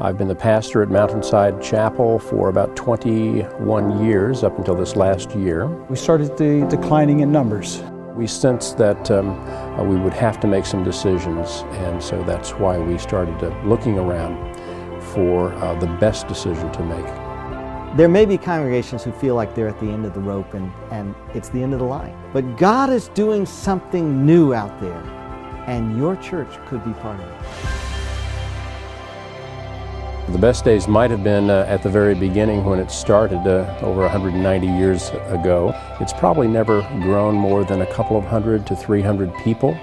I've been the pastor at Mountainside Chapel for about 21 years, up until this last year. We started declining in numbers. We sensed that we would have to make some decisions, and so that's why we started looking around for the best decision to make. There may be congregations who feel like they're at the end of the rope and it's the end of the line. But God is doing something new out there, and your church could be part of it. The best days might have been at the very beginning when it started over 190 years ago. It's probably never grown more than a couple of hundred to 300 people.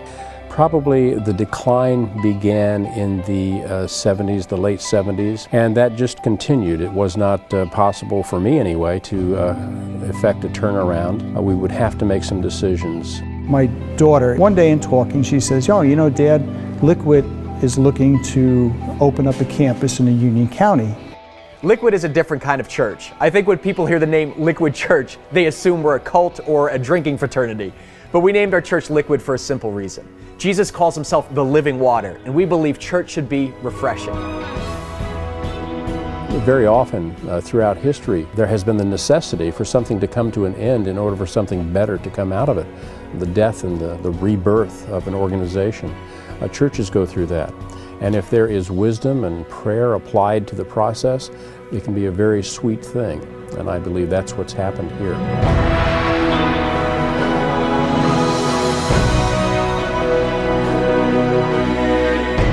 Probably the decline began in the 70s, the late 70s, and that just continued. It was not possible for me anyway to effect a turnaround. We would have to make some decisions. My daughter, one day in talking, she says, "Oh, you know, Dad, Liquid is looking to open up a campus in Union County." Liquid is a different kind of church. I think when people hear the name Liquid Church, they assume we're a cult or a drinking fraternity. But we named our church Liquid for a simple reason. Jesus calls himself the living water, and we believe church should be refreshing. Very often throughout history, there has been the necessity for something to come to an end in order for something better to come out of it. The death and the rebirth of an organization. Churches go through that. And if there is wisdom and prayer applied to the process, it can be a very sweet thing. And I believe that's what's happened here.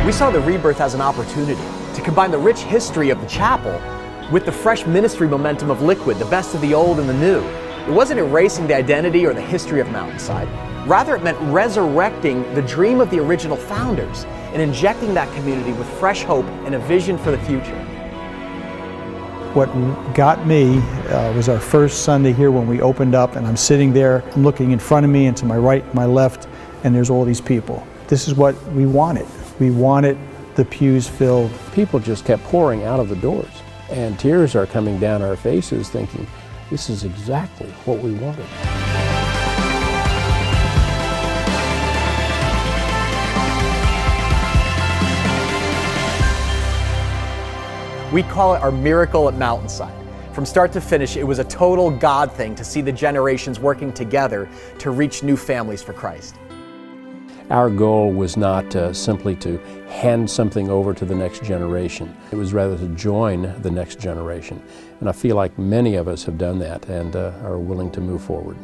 We saw the Rebirth as an opportunity to combine the rich history of the chapel with the fresh ministry momentum of Liquid, the best of the old and the new. It wasn't erasing the identity or the history of Mountainside. Rather, it meant resurrecting the dream of the original founders and injecting that community with fresh hope and a vision for the future. What got me was our first Sunday here when we opened up, and I'm sitting there, I'm looking in front of me and to my right, my left, and there's all these people. This is what we wanted. We wanted the pews filled. People just kept pouring out of the doors, and tears are coming down our faces thinking, this is exactly what we wanted. We call it our miracle at Mountainside. From start to finish, it was a total God thing to see the generations working together to reach new families for Christ. Our goal was not simply to hand something over to the next generation. It was rather to join the next generation. And I feel like many of us have done that and are willing to move forward.